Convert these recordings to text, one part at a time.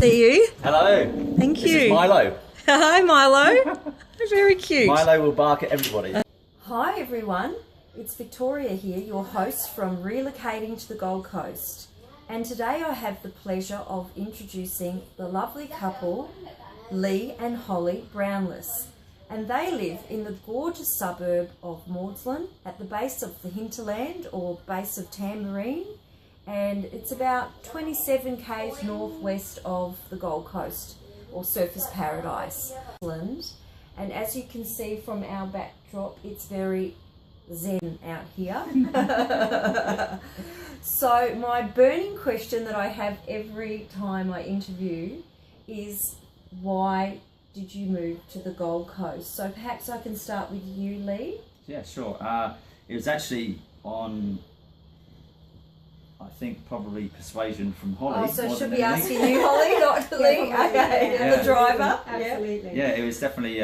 See you. Hello. Thank you. This is Milo. Hi, Milo. Very cute. Milo will bark at everybody. Hi everyone, it's Victoria here, your host from Relocating to the Gold Coast. And today I have the pleasure of introducing the lovely couple, Lee and Holly Brownless. And they live in the gorgeous suburb of Maudslin at the base of the hinterland or base of Tamborine. And it's about 27 k's northwest of the Gold Coast or Surfers Paradise. And as you can see from our backdrop, it's very zen out here. So my burning question that I have every time I interview is, why did you move to the Gold Coast? So perhaps I can start with you, Lee. Yeah, sure. It was actually on, I think, probably persuasion from Holly. Oh, so should be asking you, Holly, not Lee? Yeah, okay, yeah. the driver. Absolutely. Yeah, it was definitely,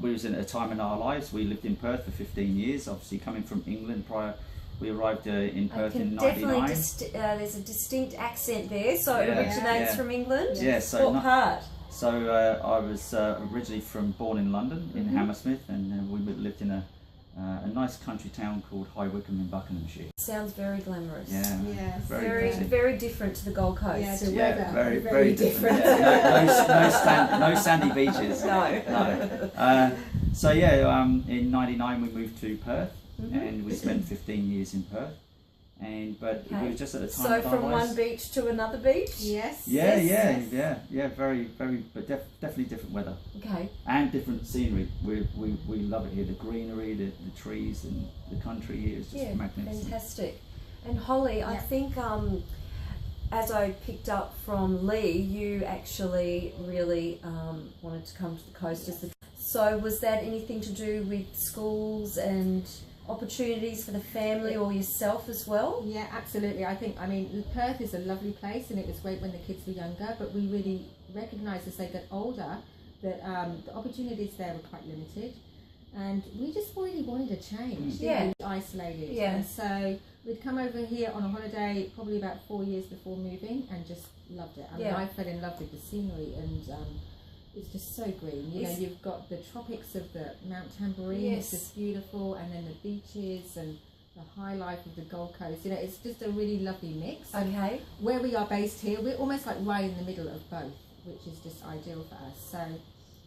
we was in a time in our lives. We lived in Perth for 15 years, obviously coming from England prior. We arrived in Perth in '99. There's a distinct accent there, so it Yeah, originates yeah. from England? Yeah, so what part? So I was originally born in London, in Hammersmith, and we lived in a nice country town called High Wycombe in Buckinghamshire. Sounds very glamorous. Yeah, Yes. Very, pretty. very different to the Gold Coast. Yeah, the Yeah, weather, very different. Yeah. No sandy beaches. No. So yeah, in '99 we moved to Perth, and we spent 15 years in Perth. But it was just at the time. So of our from lives. one beach to another beach? Yes. Yeah, Yes. yeah. Very, but definitely different weather Okay. and different scenery. We love it here. The greenery, the trees, and the country here is just magnificent. Fantastic. And Holly, I think as I picked up from Lee, you actually really wanted to come to the coast. So was that anything to do with schools and opportunities for the family or yourself as well? Yeah, absolutely. I mean, Perth is a lovely place, and it was great when the kids were younger, but we really recognise as they get older that the opportunities there were quite limited, and we just really wanted a change. Yeah. We were isolated. Yeah. And so we'd come over here on a holiday probably about 4 years before moving and just loved it. I mean, I fell in love with the scenery, and it's just so green. You know, you've got the tropics of the Mount Tamborine, it's just beautiful, and then the beaches and the high life of the Gold Coast. You know, it's just a really lovely mix. Okay. Where we are based here, we're almost like right in the middle of both, which is just ideal for us. So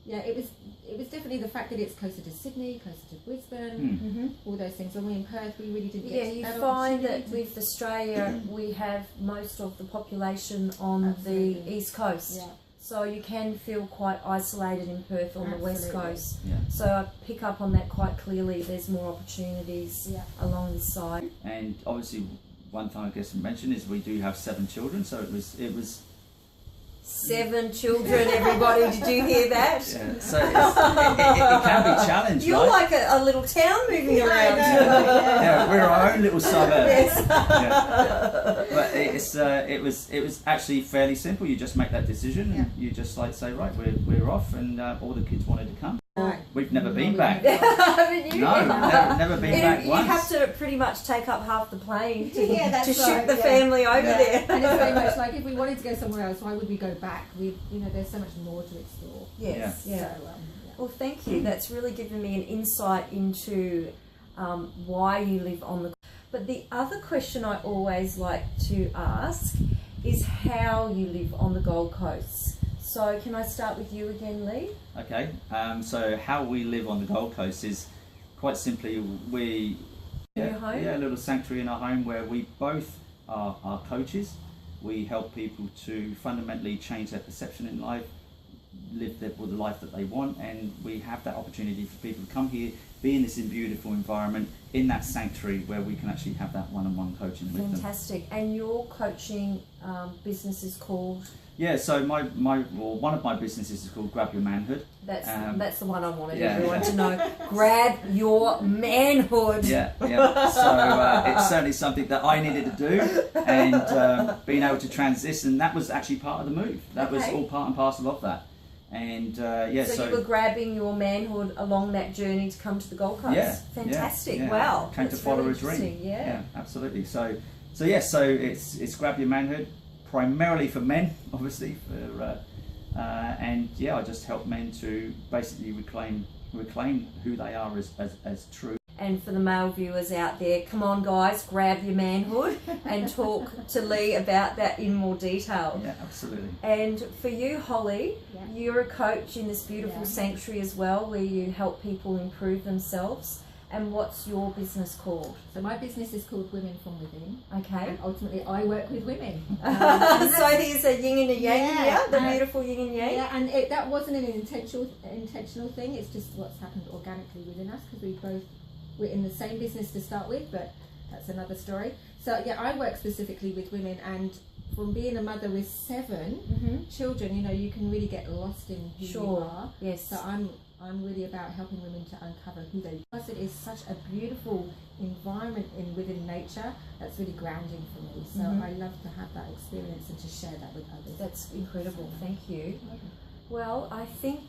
yeah, it was definitely the fact that it's closer to Sydney, closer to Brisbane, all those things. When we were in Perth, we really didn't get you that find that opportunity. with Australia, we have most of the population on the East Coast. Yeah. So you can feel quite isolated in Perth on the West Coast. Yeah. So I pick up on that quite clearly. There's more opportunities along the side. And obviously, one thing I guess to mention is we do have 7 children. So it was 7 children, everybody. Did you hear that? Yeah. So it can be challenged. You're right? like a little town moving around. Yeah, we're our own little suburb. Yes. Yeah. But it was actually fairly simple. You just make that decision, and you just say, right, we're off, and all the kids wanted to come. Right. We've never been back. Haven't you? No, never been back You once. have to pretty much take up half the plane to that's ship right, the family over there. And it's very much like if we wanted to go somewhere else, why would we go back? There's so much more to explore. Yes. Yeah. So, Well, thank you. That's really given me an insight into why you live on the. But the other question I always like to ask is how you live on the Gold Coast. So can I start with you again, Lee? Okay. So how we live on the Gold Coast is quite simply we your home? a little sanctuary in our home where we both are coaches. We help people to fundamentally change their perception in life, live the life that they want, and we have that opportunity for people to come here, be in this beautiful environment, in that sanctuary where we can actually have that one-on-one coaching with them. Fantastic. And your coaching business is called? Yeah, so one of my businesses is called Grab Your Manhood. That's the one I wanted everyone to know. Grab your manhood. Yeah. So it's certainly something that I needed to do, and being able to transition, that was actually part of the move. That was all part and parcel of that. And so you were grabbing your manhood along that journey to come to the Gold Coast. Yeah, Fantastic. yeah. Wow. Came to follow really a dream. Yeah. Absolutely. So it's Grab Your Manhood. primarily for men, obviously, and yeah, I just help men to basically reclaim who they are as true. And for the male viewers out there, come on guys, grab your manhood and talk to Lee about that in more detail. Yeah, absolutely. And for you, Holly, Yeah. you're a coach in this beautiful Yeah. sanctuary as well, where you help people improve themselves. And what's your business called? So my business is called Women from Within, Okay. and ultimately I work with women. So there's a yin and a yang Yeah. here, the beautiful yin and yang. Yeah, and that wasn't an intentional thing. It's just what's happened organically within us, because we're in the same business to start with, but that's another story. So yeah, I work specifically with women, and from being a mother with 7 children, you can really get lost in who you are. Yes. So I'm really about helping women to uncover who they are. Plus, it is such a beautiful environment within nature that's really grounding for me. So I love to have that experience and to share that with others. That's incredible. Thank you. Well, I think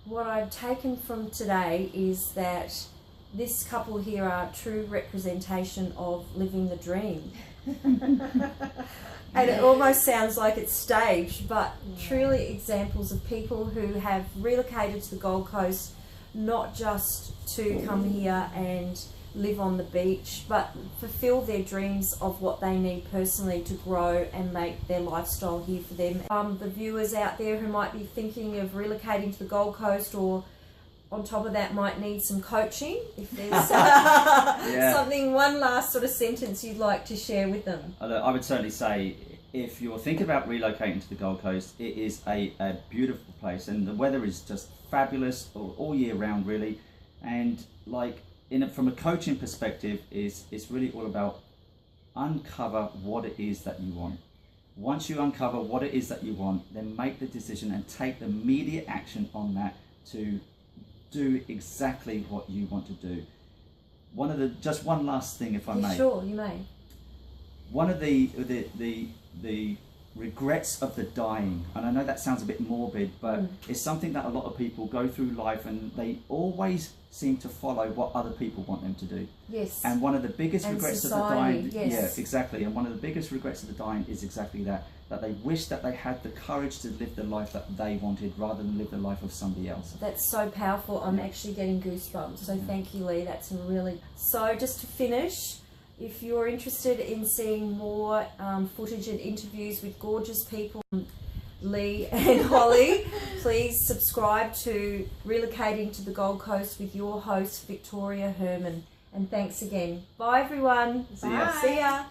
what I've taken from today is that this couple here are true representation of living the dream. And it almost sounds like it's staged, but truly examples of people who have relocated to the Gold Coast, not just to come here and live on the beach, but fulfill their dreams of what they need personally to grow and make their lifestyle here for them. The viewers out there who might be thinking of relocating to the Gold Coast, or on top of that might need some coaching, if there's something, one last sort of sentence you'd like to share with them. I would certainly say, if you're thinking about relocating to the Gold Coast, it is a beautiful place, and the weather is just fabulous all year round, really. And from a coaching perspective, it's really all about uncover what it is that you want. Once you uncover what it is that you want, then make the decision and take the immediate action on that to do exactly what you want to do. Just one last thing, if I may. Sure, you may. One of the regrets of the dying, and I know that sounds a bit morbid, but it's something that a lot of people go through life, and they always seem to follow what other people want them to do. Yes. And one of the biggest regrets society, of the dying, exactly. And one of the biggest regrets of the dying is exactly that they wish that they had the courage to live the life that they wanted, rather than live the life of somebody else. That's so powerful. I'm actually getting goosebumps. So thank you, Lee. That's really... So just to finish, if you're interested in seeing more footage and interviews with gorgeous people, Lee and Holly, please subscribe to Relocating to the Gold Coast with your host, Victoria Herrmann. And thanks again. Bye, everyone. See ya. See ya.